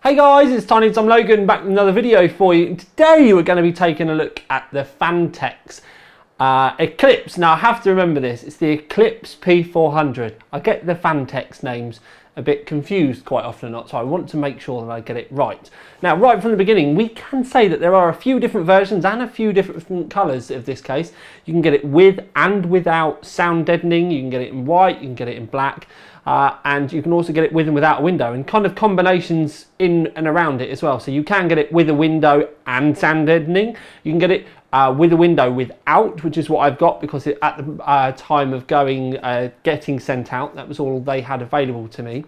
Hey guys, it's Tiny Tom Logan back with another video for you. Today we're going to be taking a look at the Phanteks Eclipse. Now I have to remember this, it's the Eclipse P400. I get the Phanteks names a bit confused quite often, so I want to make sure that I get it right. Now right from the beginning we can say that there are a few different versions and a few different colours of this case. You can get it with and without sound deadening, you can get it in white, you can get it in black. And you can also get it with and without a window, and kind of combinations in and around it as well. So you can get it with a window and sound deadening. You can get it with a window without, which is what I've got because at the time of getting sent out, that was all they had available to me.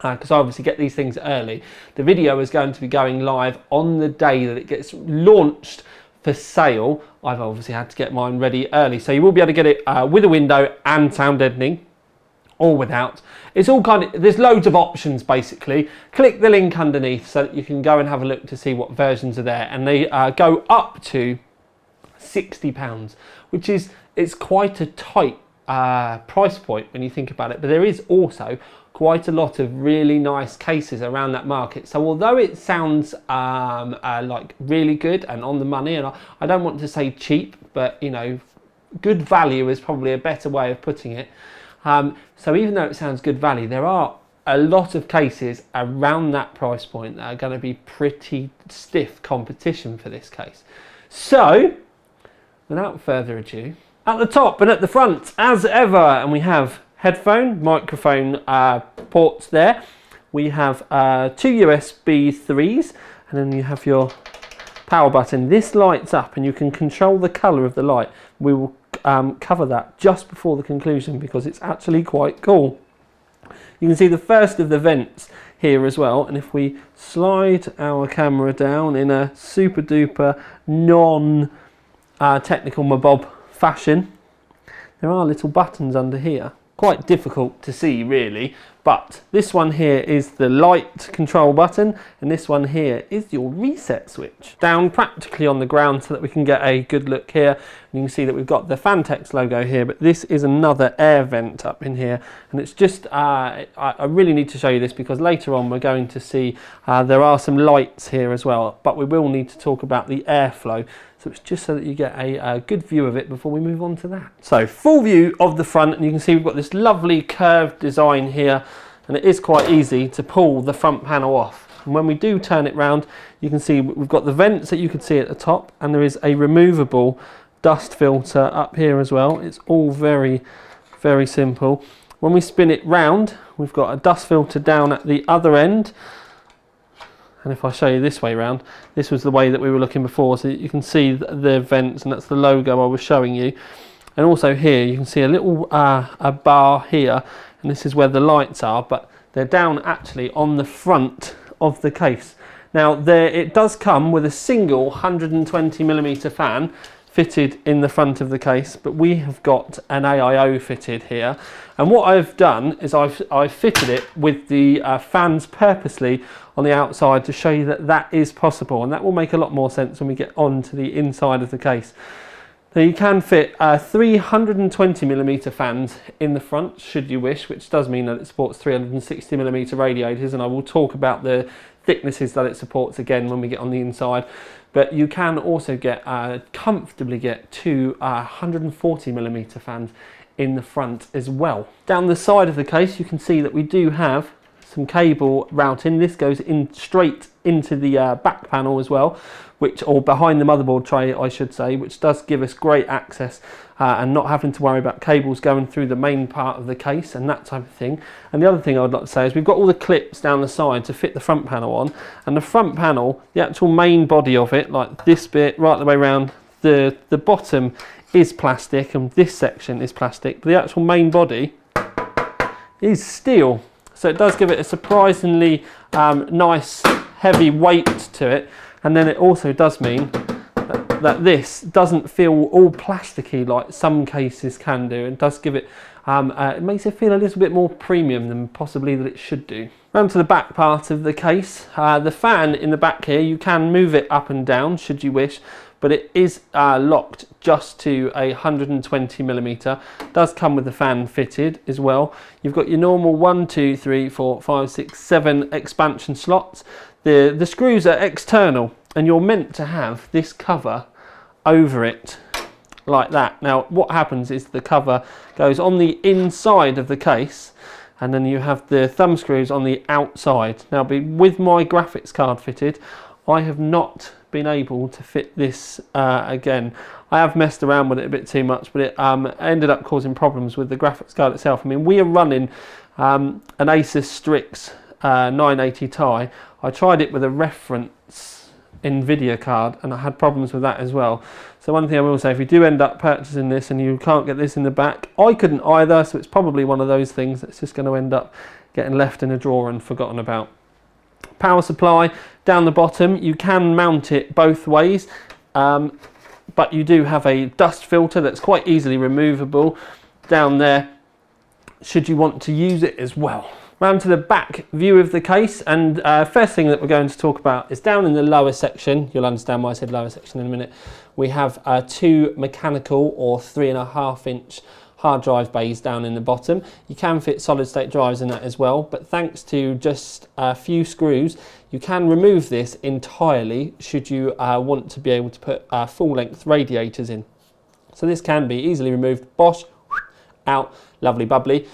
Because I obviously get these things early. The video is going to be going live on the day that it gets launched for sale. I've obviously had to get mine ready early, so you will be able to get it with a window and sound deadening, or without. It's all there's loads of options basically. Click the link underneath so that you can go and have a look to see what versions are there, and they go up to £60, which is, it's quite a tight price point when you think about it, but there is also quite a lot of really nice cases around that market. So although it sounds like really good and on the money, and I don't want to say cheap, but you know, good value is probably a better way of putting it. So even though it sounds good value, there are a lot of cases around that price point that are going to be pretty stiff competition for this case. So without further ado, at the top and at the front as ever, and we have headphone, microphone ports there. We have two USB 3s, and then you have your power button. This lights up and you can control the colour of the light. We will cover that just before the conclusion because it's actually quite cool. You can see the first of the vents here as well, and if we slide our camera down in a super duper non-technical mabob fashion, there are little buttons under here. Quite difficult to see really, but this one here is the light control button, and this one here is your reset switch. Down practically on the ground so that we can get a good look here, and you can see that we've got the Phanteks logo here, but this is another air vent up in here, and it's just, I really need to show you this because later on we're going to see there are some lights here as well, but we will need to talk about the airflow. So it's just so that you get a good view of it before we move on to that. So full view of the front, and you can see we've got this lovely curved design here, and it is quite easy to pull the front panel off. And when we do turn it round, you can see we've got the vents that you can see at the top, and there is a removable dust filter up here as well. It's all very, very simple. When we spin it round, we've got a dust filter down at the other end. And if I show you this way round, this was the way that we were looking before, so you can see the vents, and that's the logo I was showing you. And also here you can see a little a bar here, and this is where the lights are, but they're down actually on the front of the case. Now it does come with a single 120mm fan fitted in the front of the case, but we have got an AIO fitted here, and what I've done is I've fitted it with the fans purposely on the outside to show you that that is possible, and that will make a lot more sense when we get on to the inside of the case. Now you can fit 320mm fans in the front should you wish, which does mean that it supports 360mm radiators, and I will talk about the thicknesses that it supports again when we get on the inside. But you can also comfortably get two 140mm fans in the front as well. Down the side of the case you can see that we do have some cable routing. This goes in straight into the back panel as well, or behind the motherboard tray I should say, which does give us great access and not having to worry about cables going through the main part of the case and that type of thing. And the other thing I would like to say is we've got all the clips down the side to fit the front panel on, and the front panel, the actual main body of it, like this bit right the way around, the bottom is plastic and this section is plastic, but the actual main body is steel. So it does give it a surprisingly nice heavy weight to it, and then it also does mean that this doesn't feel all plasticky like some cases can do, and does give it, it makes it feel a little bit more premium than possibly that it should do. Round to the back part of the case, the fan in the back here, you can move it up and down should you wish, but but it is locked just to a 120mm. Does come with the fan fitted as well. You've got your normal 1, 2, 3, 4, 5, 6, 7 expansion slots. The screws are external, and you're meant to have this cover over it like that. Now what happens is the cover goes on the inside of the case, and then you have the thumb screws on the outside. Now with my graphics card fitted, I have not been able to fit this again. I have messed around with it a bit too much, but it ended up causing problems with the graphics card itself. I mean, we are running an Asus Strix 980 Ti. I tried it with a reference NVIDIA card, and I had problems with that as well. So one thing I will say, if you do end up purchasing this and you can't get this in the back, I couldn't either, so it's probably one of those things that's just going to end up getting left in a drawer and forgotten about. Power supply down the bottom, you can mount it both ways, but you do have a dust filter that's quite easily removable down there should you want to use it as well. Round to the back view of the case, and first thing that we're going to talk about is down in the lower section. You'll understand why I said lower section in a minute. We have 2 mechanical or 3.5-inch hard drive bays down in the bottom. You can fit solid state drives in that as well, but thanks to just a few screws, you can remove this entirely should you want to be able to put full length radiators in. So this can be easily removed. Bosh, out, lovely bubbly.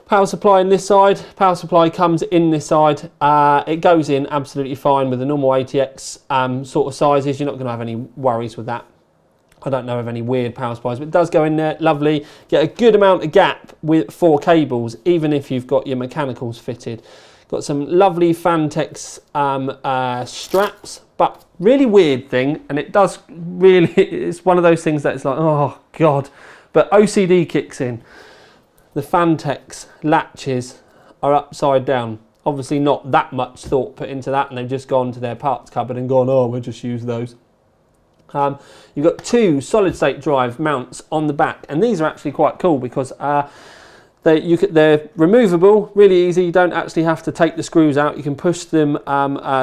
Power supply in this side, power supply comes in this side. It goes in absolutely fine with the normal ATX sort of sizes. You're not going to have any worries with that. I don't know of any weird power supplies, but it does go in there, lovely. Get a good amount of gap for cables, even if you've got your mechanicals fitted. Got some lovely Phanteks straps, but really weird thing, and it does really, it's one of those things that it's like, oh God, but OCD kicks in. The Phanteks latches are upside down. Obviously not that much thought put into that, and they've just gone to their parts cupboard and gone, oh, we'll just use those. You've got 2 solid state drive mounts on the back, and these are actually quite cool because they're removable, really easy. You don't actually have to take the screws out. You can push them,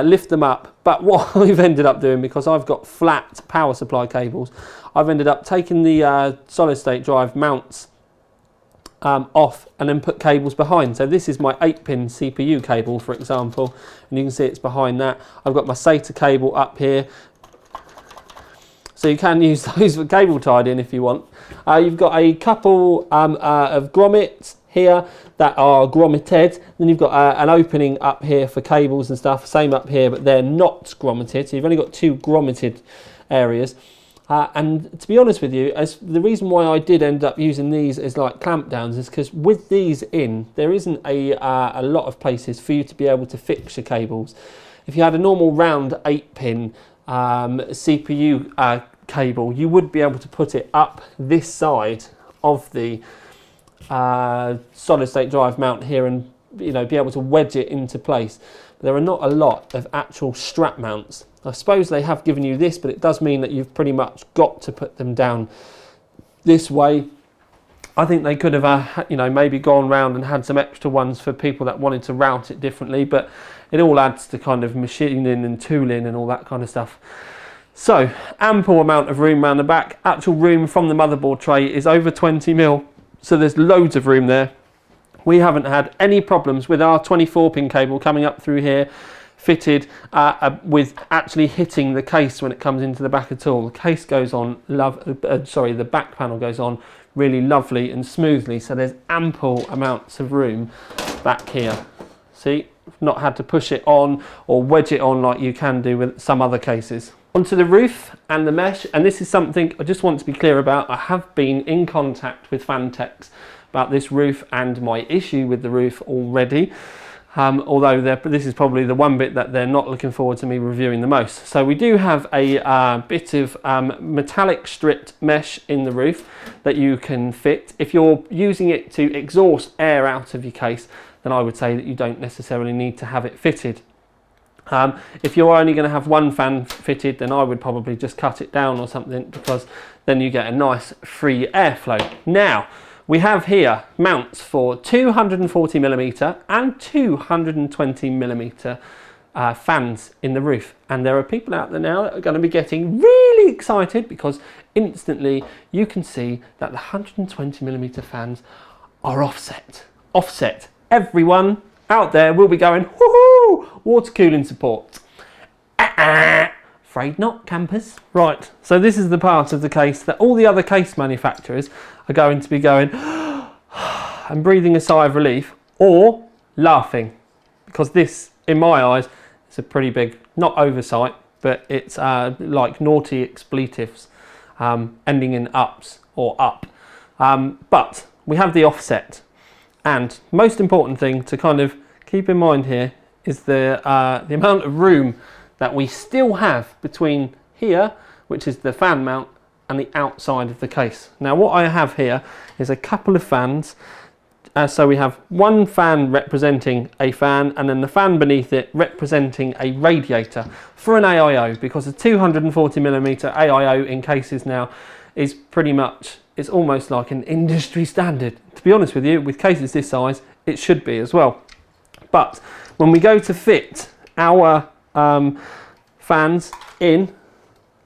lift them up. But what I've ended up doing, because I've got flat power supply cables, I've ended up taking the solid state drive mounts off and then put cables behind. So this is my 8-pin CPU cable, for example, and you can see it's behind that. I've got my SATA cable up here. So you can use those for cable tied in if you want. You've got a couple of grommets here that are grommeted. Then you've got an opening up here for cables and stuff. Same up here, but they're not grommeted. So you've only got 2 grommeted areas. And to be honest with you, the reason why I did end up using these as like clamp downs is because with these in, there isn't a lot of places for you to be able to fix your cables. If you had a normal round 8-pin CPU cable, you would be able to put it up this side of the solid state drive mount here and be able to wedge it into place. But there are not a lot of actual strap mounts. I suppose they have given you this, but it does mean that you've pretty much got to put them down this way. I think they could have maybe gone round and had some extra ones for people that wanted to route it differently, but it all adds to kind of machining and tooling and all that kind of stuff. So, ample amount of room around the back. Actual room from the motherboard tray is over 20mm, so there's loads of room there. We haven't had any problems with our 24-pin cable coming up through here, fitted with actually hitting the case when it comes into the back at all. The case goes on, the back panel goes on really lovely and smoothly, so there's ample amounts of room back here. See, not had to push it on or wedge it on like you can do with some other cases. Onto the roof and the mesh, and this is something I just want to be clear about. I have been in contact with Phanteks about this roof and my issue with the roof already, although this is probably the one bit that they're not looking forward to me reviewing the most. So we do have a bit of metallic stripped mesh in the roof that you can fit. If you're using it to exhaust air out of your case, then I would say that you don't necessarily need to have it fitted. If you're only going to have one fan fitted, then I would probably just cut it down or something, because then you get a nice free airflow. Now, we have here mounts for 240mm and 220mm fans in the roof, and there are people out there now that are going to be getting really really excited because instantly you can see that the 120mm fans are offset. Offset. Everyone out there will be going, woohoo, water cooling support. Afraid not, campers. Right, so this is the part of the case that all the other case manufacturers are going to be going and breathing a sigh of relief, or laughing, because this, in my eyes, is a pretty big, not oversight, but it's like naughty expletives ending in ups or up. But we have the offset, and most important thing to kind of keep in mind here is the amount of room that we still have between here, which is the fan mount, and the outside of the case. Now what I have here is a couple of fans. So we have one fan representing a fan, and then the fan beneath it representing a radiator for an AIO, because a 240mm AIO in cases now is pretty much, it's almost like an industry standard. To be honest with you, with cases this size, it should be as well. But when we go to fit our fans in,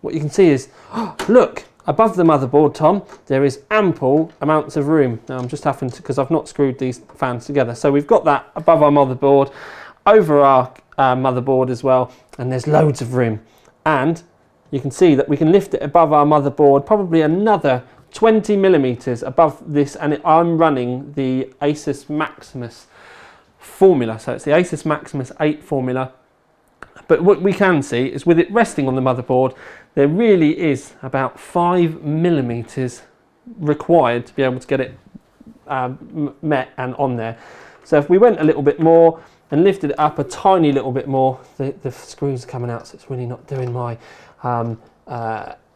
what you can see is, look, above the motherboard, Tom, there is ample amounts of room. Now I'm just having to, because I've not screwed these fans together. So we've got that above our motherboard, over our motherboard as well, and there's loads of room. And you can see that we can lift it above our motherboard, probably another 20mm above this, and I'm running the Asus Maximus formula. So it's the Asus Maximus 8 formula. But what we can see is with it resting on the motherboard, there really is about 5mm required to be able to get it met and on there. So if we went a little bit more and lifted it up a tiny little bit more, the screws are coming out, so it's really not doing my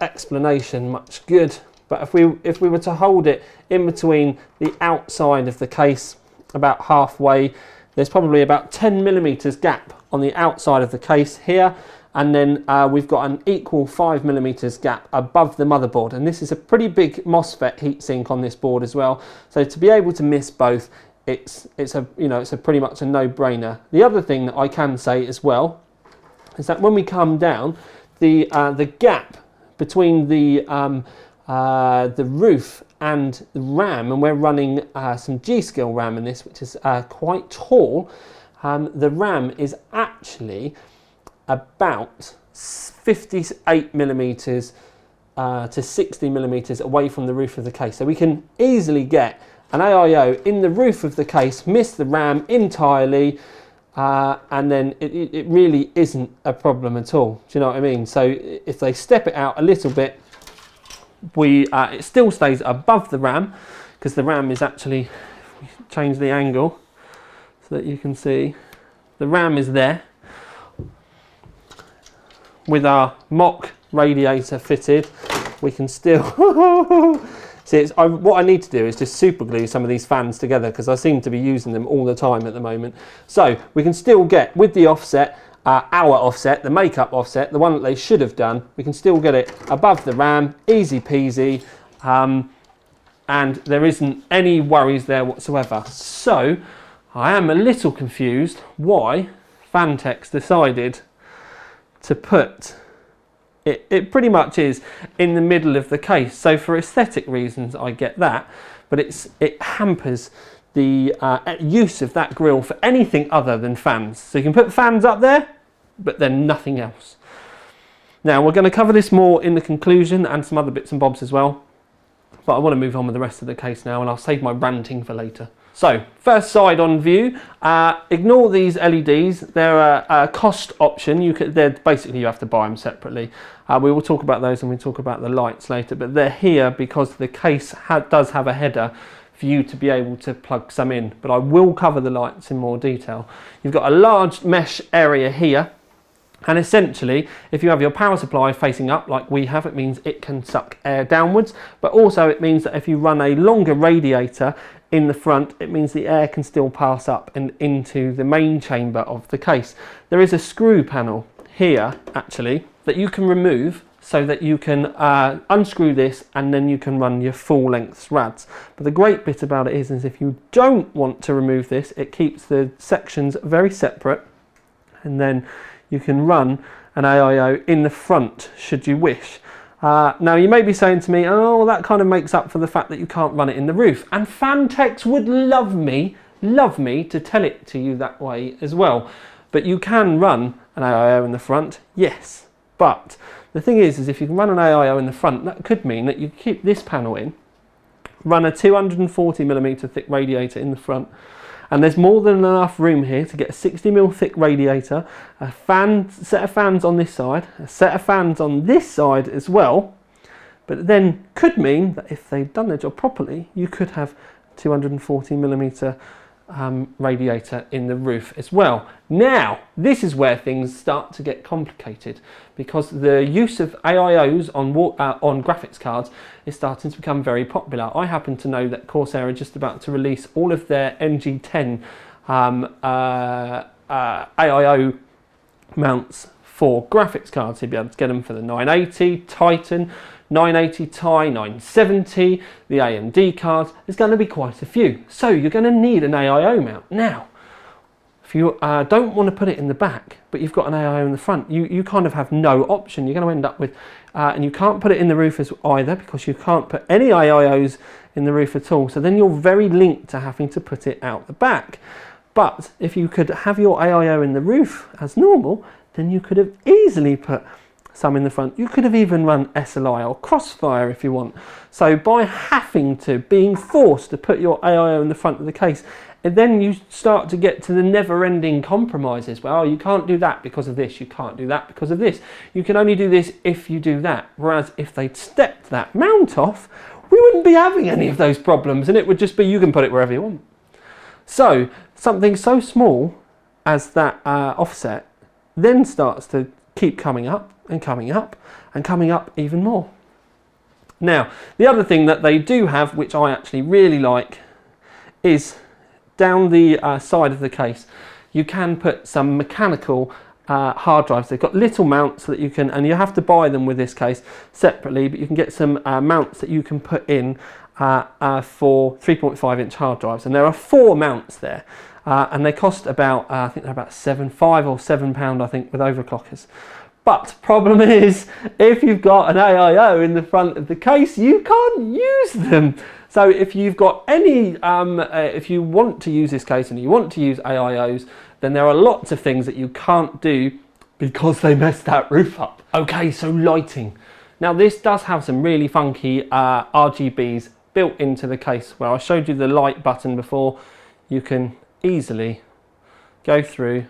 explanation much good. But if we were to hold it in between the outside of the case, about halfway, there's probably about 10mm gap on the outside of the case here, and then we've got an equal 5mm gap above the motherboard, and this is a pretty big MOSFET heatsink on this board as well. So to be able to miss both, it's a pretty much a no-brainer. The other thing that I can say as well is that when we come down, the gap between the roof and the RAM, and we're running some G-Skill RAM in this, which is quite tall. The RAM is actually about 58mm to 60mm away from the roof of the case. So we can easily get an AIO in the roof of the case, miss the RAM entirely, and then it really isn't a problem at all. Do you know what I mean? So if they step it out a little bit, it still stays above the RAM, because the RAM is actually, change the angle so that you can see, the RAM is there with our mock radiator fitted. We can still see, what I need to do is just super glue some of these fans together, because I seem to be using them all the time at the moment. So we can still get, with the offset, our offset, the makeup offset, the one that they should have done, we can still get it above the RAM, easy peasy, and there isn't any worries there whatsoever. So I am a little confused why Phanteks decided to put it pretty much is in the middle of the case. So for aesthetic reasons I get that, but it hampers the use of that grille for anything other than fans. So you can put fans up there, but then nothing else. Now we're going to cover this more in the conclusion and some other bits and bobs as well, but I want to move on with the rest of the case now, and I'll save my ranting for later. So first side on view, ignore these LEDs. They're a cost option. You have to buy them separately. We will talk about those and we'll talk about the lights later, but they're here because the case does have a header for you to be able to plug some in, but I will cover the lights in more detail. You've got a large mesh area here, and essentially if you have your power supply facing up like we have, it means it can suck air downwards, but also it means that if you run a longer radiator in the front, it means the air can still pass up and into the main chamber of the case. There is a screw panel here actually that you can remove, so that you can unscrew this and then you can run your full length rads. But the great bit about it is if you don't want to remove this, it keeps the sections very separate, and then you can run an AIO in the front should you wish. Now you may be saying to me, oh, well, that kind of makes up for the fact that you can't run it in the roof. And Phanteks would love me to tell it to you that way as well. But you can run an AIO in the front, yes. But the thing is if you can run an AIO in the front, that could mean that you keep this panel in, run a 240mm thick radiator in the front, and there's more than enough room here to get a 60mm thick radiator, a set of fans on this side, a set of fans on this side as well. But then could mean that if they'd done their job properly, you could have 240mm radiator in the roof as well. Now, this is where things start to get complicated, because the use of AIOs on graphics cards is starting to become very popular. I happen to know that Corsair are just about to release all of their MG10 AIO mounts for graphics cards. You'll be able to get them for the 980 Titan, 980 Ti, 970, the AMD cards. There's going to be quite a few. So you're going to need an AIO mount. Now, if you don't want to put it in the back, but you've got an AIO in the front, you kind of have no option. You're going to end up with, and you can't put it in the roof either, because you can't put any AIOs in the roof at all. So then you're very linked to having to put it out the back. But if you could have your AIO in the roof as normal, then you could have easily put some in the front. You could have even run SLI or Crossfire if you want. So by being forced to put your AIO in the front of the case, and then you start to get to the never-ending compromises. Well, you can't do that because of this, you can't do that because of this. You can only do this if you do that. Whereas if they'd stepped that mount off, we wouldn't be having any of those problems, and it would just be you can put it wherever you want. So something so small as that offset then starts to keep coming up and coming up and coming up even more. Now, the other thing that they do have, which I actually really like, is down the side of the case, you can put some mechanical hard drives. They've got little mounts that you can, and you have to buy them with this case separately, but you can get some mounts that you can put in for 3.5-inch hard drives, and there are 4 mounts there, and they cost about, I think they're about £5 or £7, I think, with overclockers. But problem is, if you've got an AIO in the front of the case, you can't use them. So if you've got any, if you want to use this case and you want to use AIOs, then there are lots of things that you can't do because they messed that roof up. Okay, so lighting. Now this does have some really funky RGBs built into the case. Where I showed you the light button before, you can easily go through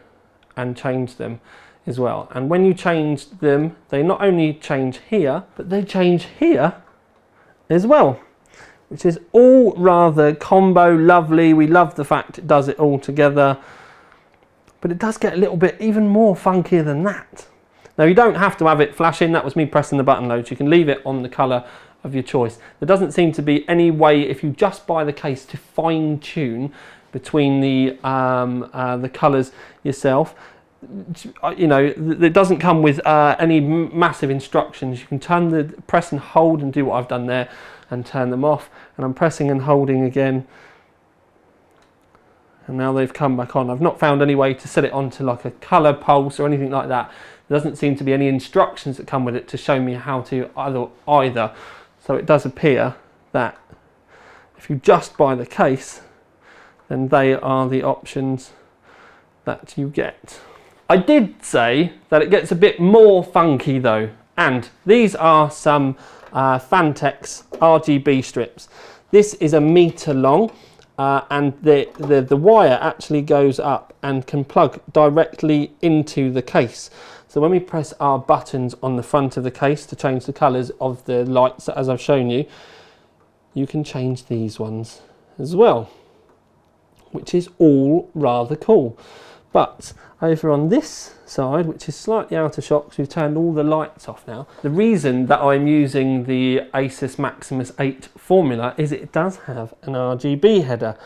and change them as well. And when you change them, they not only change here, but they change here as well, which is all rather combo lovely. We love the fact it does it all together, but it does get a little bit even more funkier than that. Now you don't have to have it flashing. That was me pressing the button loads. You can leave it on the colour of your choice. There doesn't seem to be any way, if you just buy the case, to fine tune between the colours yourself. You know, it doesn't come with any massive instructions. You can press and hold and do what I've done there and turn them off, and I'm pressing and holding again, and now they've come back on. I've not found any way to set it onto like a colour pulse or anything like that. There doesn't seem to be any instructions that come with it to show me how to either. So it does appear that if you just buy the case, then they are the options that you get. I did say that it gets a bit more funky though, and these are some Phanteks Rgb strips. This is 1 meter long, and the wire actually goes up and can plug directly into the case. So when we press our buttons on the front of the case to change the colours of the lights, as I've shown you, you can change these ones as well, which is all rather cool. But over on this side, which is slightly out of shot because we've turned all the lights off now, the reason that I'm using the Asus Maximus 8 formula is it does have an Rgb header.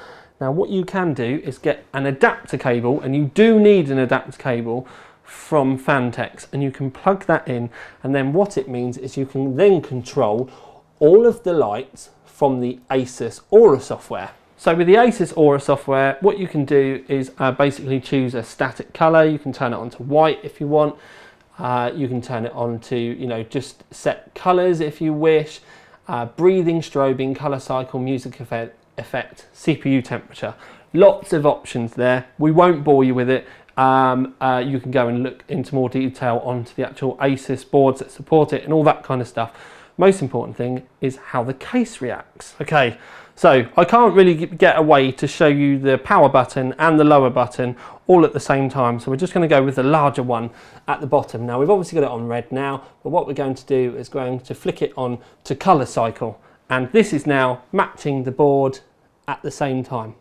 Now what you can do is get an adapter cable, and you do need an adapter cable from Phanteks, and you can plug that in, and then what it means is you can then control all of the lights from the Asus Aura software. So with the Asus Aura software, what you can do is basically choose a static colour. You can turn it onto white if you want. You can turn it on to, you know, just set colours if you wish, breathing, strobing, colour cycle, music effect, CPU temperature. Lots of options there. We won't bore you with it. You can go and look into more detail onto the actual ASUS boards that support it and all that kind of stuff. Most important thing is how the case reacts. Okay, so I can't really get away to show you the power button and the lower button all at the same time, so we're just going to go with the larger one at the bottom. Now we've obviously got it on red now, but what we're going to do is going to flick it on to colour cycle, and this is now matching the board at the same time.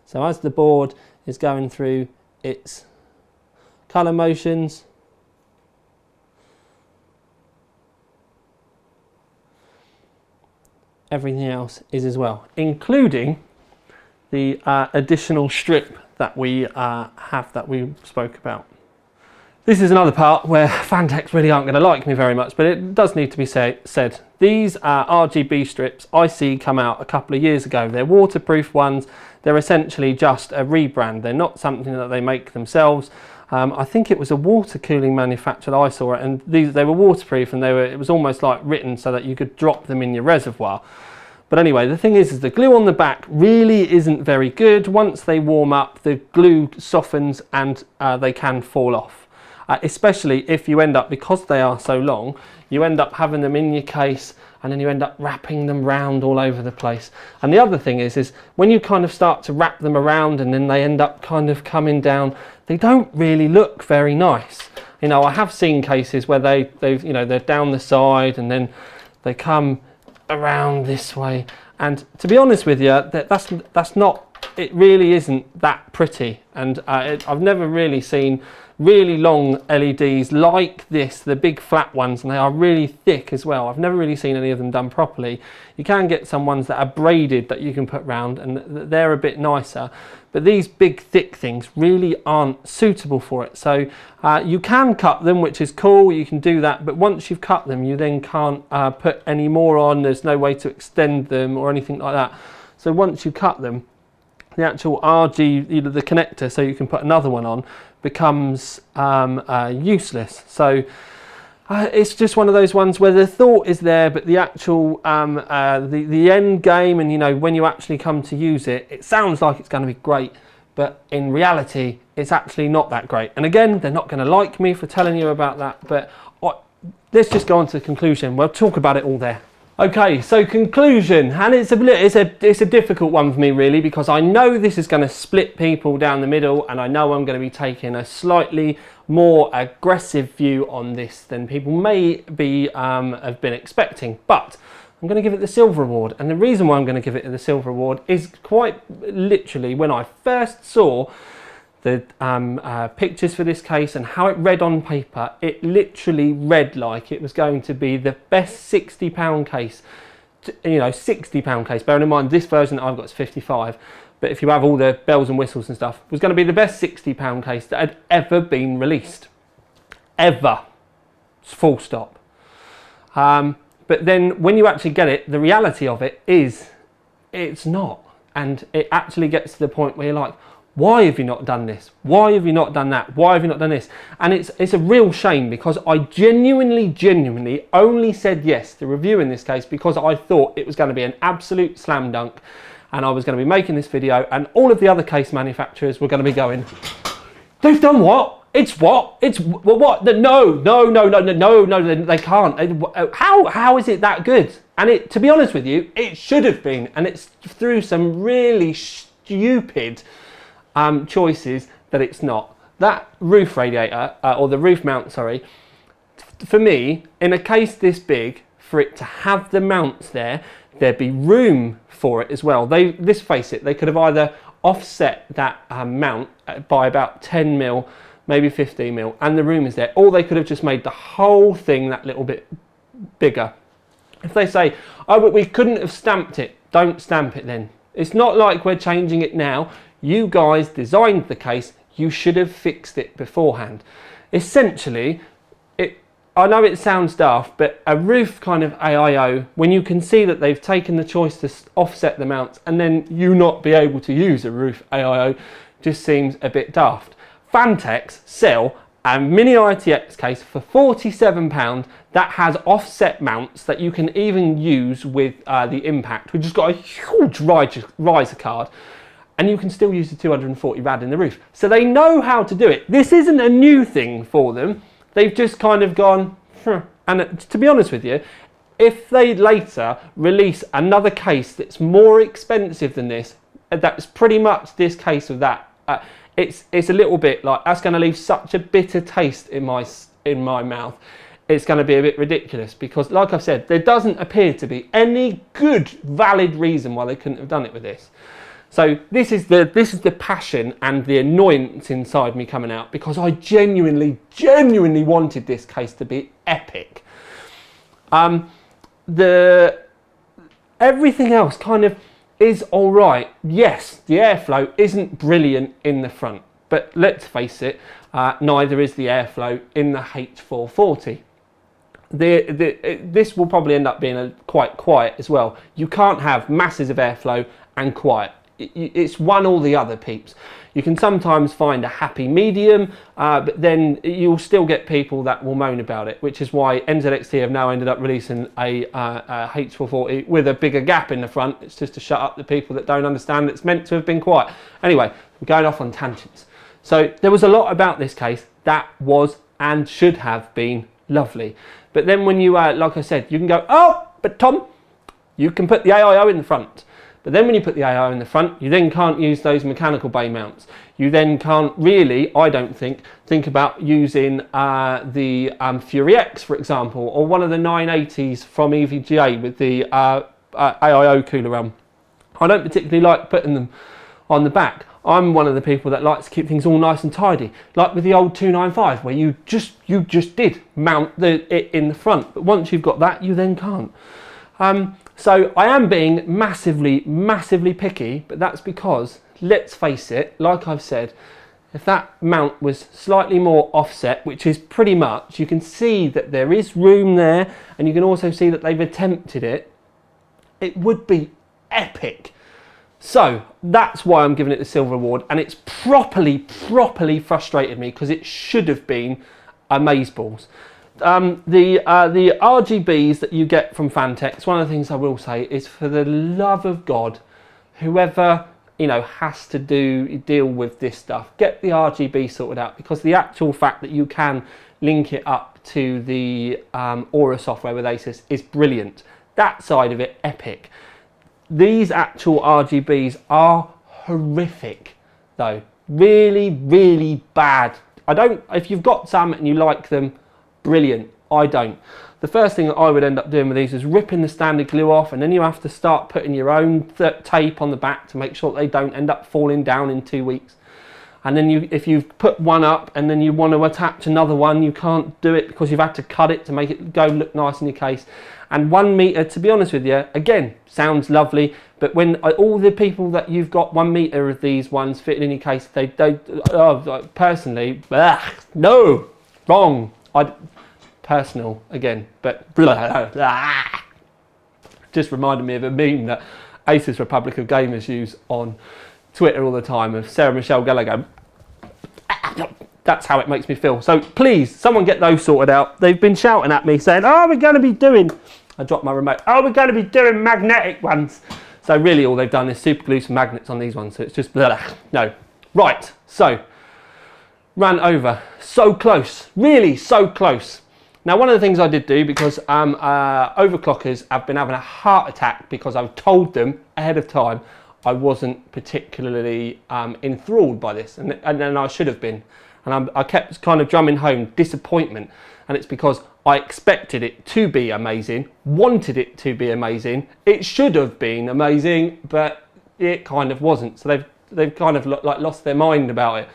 So as the board is going through its colour motions, everything else is as well, including the additional strip that we have that we spoke about. This is another part where Phanteks really aren't going to like me very much, but it does need to be said. These Rgb strips I see come out a couple of years ago. They're waterproof ones. They're essentially just a rebrand. They're not something that they make themselves. I think it was a water cooling manufacturer that I saw it, and they were waterproof, and it was almost like written so that you could drop them in your reservoir. But anyway, the thing is the glue on the back really isn't very good. Once they warm up, the glue softens and they can fall off. Especially if you end up, because they are so long, you end up having them in your case and then you end up wrapping them round all over the place. And the other thing is when you kind of start to wrap them around and then they end up kind of coming down, they don't really look very nice. You know, I have seen cases where they've you know, they're down the side and then they come around this way, and to be honest with you, that's not, it really isn't that pretty. And I've never really seen really long LEDs like this, the big flat ones, and they are really thick as well. I've never really seen any of them done properly. You can get some ones that are braided that you can put round, and they're a bit nicer, but these big thick things really aren't suitable for it. So you can cut them, which is cool, you can do that, but once you've cut them you then can't put any more on. There's no way to extend them or anything like that. So once you cut them, the actual RG, the connector, so you can put another one on, becomes useless. So it's just one of those ones where the thought is there, but the actual the end game, and you know, when you actually come to use it, it sounds like it's going to be great, but in reality it's actually not that great. And again, they're not going to like me for telling you about that, but let's just go on to the conclusion. We'll talk about it all there. Okay, so conclusion, and it's a difficult one for me really, because I know this is going to split people down the middle, and I know I'm going to be taking a slightly more aggressive view on this than people may be have been expecting, but I'm going to give it the silver award. And the reason why I'm going to give it the silver award is quite literally when I first saw the pictures for this case and how it read on paper, it literally read like it was going to be the best £60 case, you know, £60 case. Bearing in mind this version that I've got is 55, but if you have all the bells and whistles and stuff, was going to be the best £60 case that had ever been released, ever, full stop. But then when you actually get it, the reality of it is it's not, and it actually gets to the point where you're like, why have you not done this? Why have you not done that? Why have you not done this? And it's a real shame, because I genuinely only said yes to reviewing this case because I thought it was going to be an absolute slam dunk, and I was going to be making this video and all of the other case manufacturers were going to be going, they've done what? It's what? It's what? No, they can't. How is it that good? And to be honest with you, it should have been, and it's through some really stupid choices that it's not. That roof radiator, or the roof mount, sorry, for me, in a case this big, for it to have the mounts there, there'd be room for it as well. Let's face it, they could have either offset that mount by about 10 mil, maybe 15 mil, and the room is there, or they could have just made the whole thing that little bit bigger. If they say, oh, but we couldn't have stamped it, don't stamp it then. It's not like we're changing it now. You guys designed the case, you should have fixed it beforehand. Essentially, I know it sounds daft, but a roof kind of AIO, when you can see that they've taken the choice to offset the mounts and then you not be able to use a roof AIO, just seems a bit daft. Phanteks sell a mini ITX case for £47 that has offset mounts that you can even use with the Impact, which has got a huge riser card, and you can still use the 240 rad in the roof. So they know how to do it. This isn't a new thing for them. They've just kind of gone, and to be honest with you, if they later release another case that's more expensive than this, that's pretty much this case of that, it's a little bit like, that's going to leave such a bitter taste in my mouth. It's going to be a bit ridiculous, because like I've said, there doesn't appear to be any good valid reason why they couldn't have done it with this. So this is the passion and the annoyance inside me coming out, because I genuinely wanted this case to be epic. Everything else kind of is all right. Yes, the airflow isn't brilliant in the front, but let's face it, neither is the airflow in the H440. This will probably end up being quite quiet as well. You can't have masses of airflow and quiet. It's one or the other, peeps. You can sometimes find a happy medium, but then you'll still get people that will moan about it, which is why NZXT have now ended up releasing a H440 with a bigger gap in the front. It's just to shut up the people that don't understand it's meant to have been quiet. Anyway, we're going off on tangents. So there was a lot about this case that was and should have been lovely. But then when you, like I said, you can go, oh, but Tom, you can put the AIO in the front. But then when you put the AIO in the front, you then can't use those mechanical bay mounts. You then can't really, I don't think about using the Fury X, for example, or one of the 980s from EVGA with the AIO cooler on. I don't particularly like putting them on the back. I'm one of the people that likes to keep things all nice and tidy, like with the old 295, where you just did mount it in the front. But once you've got that, you then can't. So I am being massively picky, but that's because, let's face it, like I've said, if that mount was slightly more offset, which is pretty much, you can see that there is room there, and you can also see that they've attempted it, it would be epic. So that's why I'm giving it the silver award, and it's properly frustrated me, because it should have been amazeballs. The RGBs that you get from Phanteks, one of the things I will say is, for the love of God, whoever has to deal with this stuff, get the RGB sorted out, because the actual fact that you can link it up to the Aura software with Asus is brilliant. That side of it, epic. These actual RGBs are horrific though, really bad. If you've got some and you like them, brilliant. I don't. The first thing that I would end up doing with these is ripping the standard glue off, and then you have to start putting your own tape on the back to make sure that they don't end up falling down in 2 weeks. And then if you've put one up and then you want to attach another one, you can't do it because you've had to cut it to make it look nice in your case. And 1 meter, to be honest with you, again, sounds lovely, but when all the people that you've got 1 meter of these ones fitted in your case, they personally, no, wrong. Personal again, but just reminded me of a meme that Asus Republic of Gamers use on Twitter all the time, of Sarah Michelle Gellar going, that's how it makes me feel. So please, someone get those sorted out. They've been shouting at me saying, oh, we're going to be doing, I dropped my remote, oh, we're going to be doing magnetic ones. So really all they've done is super glue some magnets on these ones, so it's just no. Right, so ran over, so close, really so close. Now, one of the things I did do, because overclockers have been having a heart attack because I've told them ahead of time I wasn't particularly enthralled by this, and I should have been. And I kept kind of drumming home disappointment, and it's because I expected it to be amazing, wanted it to be amazing, it should have been amazing, but it kind of wasn't. So they've kind of like lost their mind about it.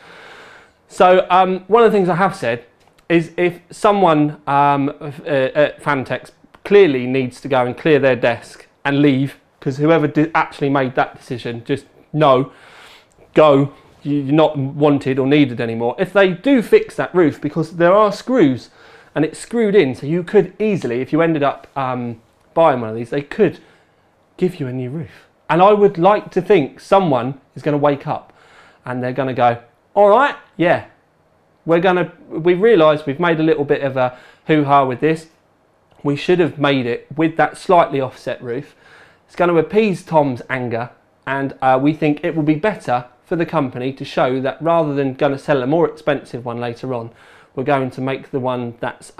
So one of the things I have said is, if someone at Phanteks clearly needs to go and clear their desk and leave, because whoever actually made that decision, just no, go, you're not wanted or needed anymore. If they do fix that roof, because there are screws and it's screwed in, so you could easily, if you ended up buying one of these, they could give you a new roof. And I would like to think someone is going to wake up and they're going to go, all right, yeah, we've realised we've made a little bit of a hoo-ha with this. We should have made it with that slightly offset roof. It's going to appease Tom's anger, and we think it will be better for the company to show that rather than going to sell a more expensive one later on, we're going to make the one that's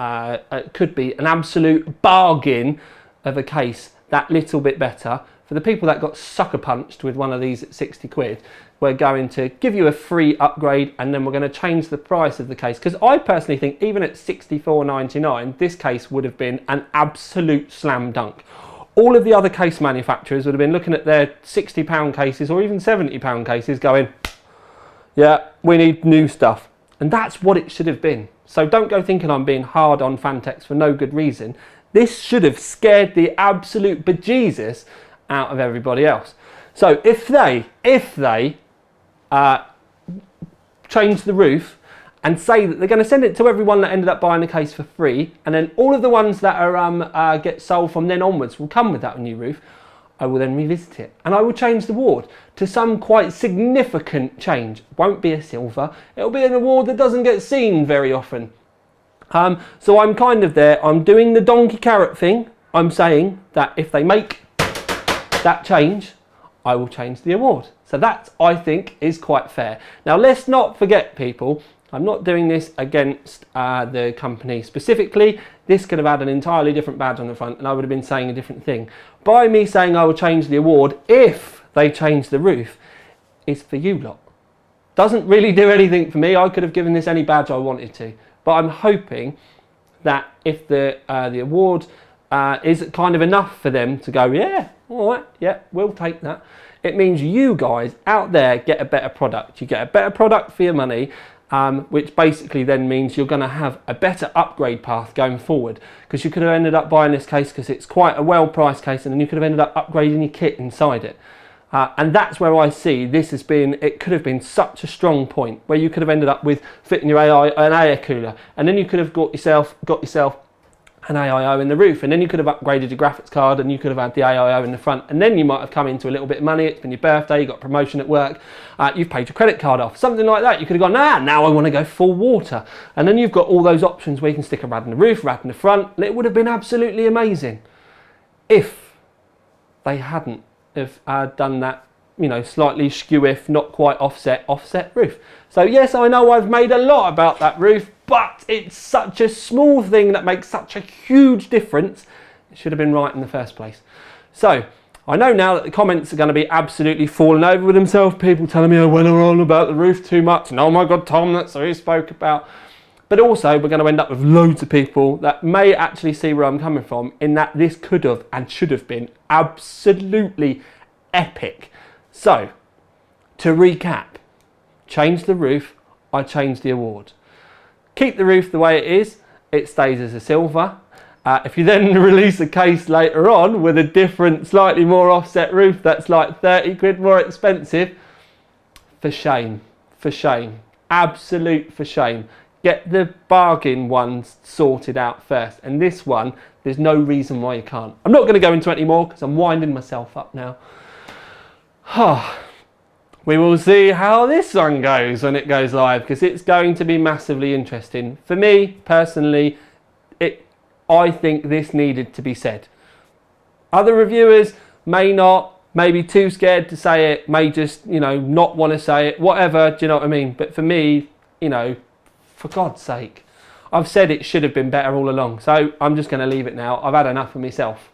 could be an absolute bargain of a case that little bit better. For the people that got sucker punched with one of these at 60 quid, we're going to give you a free upgrade, and then we're going to change the price of the case. Because I personally think even at £64.99, this case would have been an absolute slam dunk. All of the other case manufacturers would have been looking at their £60 cases or even £70 cases going, yeah, we need new stuff. And that's what it should have been. So don't go thinking I'm being hard on Phanteks for no good reason. This should have scared the absolute bejesus out of everybody else. So if they change the roof and say that they're going to send it to everyone that ended up buying the case for free, and then all of the ones that are get sold from then onwards will come with that new roof, I will then revisit it, and I will change the award to some quite significant change. It won't be a silver, it'll be an award that doesn't get seen very often. So I'm kind of there, I'm doing the donkey carrot thing. I'm saying that if they make that change, I will change the award. So that, I think, is quite fair. Now let's not forget, people, I'm not doing this against the company specifically. This could have had an entirely different badge on the front and I would have been saying a different thing. By me saying I will change the award if they change the roof, is for you lot. Doesn't really do anything for me. I could have given this any badge I wanted to. But I'm hoping that if the award is kind of enough for them to go, yeah, all right, yeah, we'll take that. It means you guys out there get a better product. You get a better product for your money. Which basically then means you're going to have a better upgrade path going forward, because you could have ended up buying this case because it's quite a well-priced case, and then you could have ended up upgrading your kit inside it. And that's where I see this has been, it could have been such a strong point where you could have ended up with fitting your an air cooler, and then you could have got yourself an AIO in the roof, and then you could have upgraded your graphics card, and you could have had the AIO in the front, and then you might have come into a little bit of money. It's been your birthday, you got a promotion at work, you've paid your credit card off, something like that. You could have gone, now I want to go full water, and then you've got all those options where you can stick a rad in the roof, rad in the front, and it would have been absolutely amazing if they hadn't have done that, you know, slightly skew, if not quite offset roof. So yes, I know I've made a lot about that roof, but it's such a small thing that makes such a huge difference. It should have been right in the first place. So I know now that the comments are going to be absolutely falling over with themselves. People telling me I went on about the roof too much, and oh my god, Tom, that's what you spoke about. But also we're going to end up with loads of people that may actually see where I'm coming from, in that this could have and should have been absolutely epic. So to recap, change the roof, I change the award. Keep the roof the way it is, it stays as a silver. If you then release a case later on with a different, slightly more offset roof that's like 30 quid more expensive, for shame, absolute for shame. Get the bargain ones sorted out first, and this one, there's no reason why you can't. I'm not going to go into it anymore because I'm winding myself up now. We will see how this one goes when it goes live, because it's going to be massively interesting. For me, personally, I think this needed to be said. Other reviewers may not, may be too scared to say it, may just, you know, not want to say it, whatever, do you know what I mean? But for me, you know, for God's sake, I've said it should have been better all along. So I'm just going to leave it now. I've had enough of myself.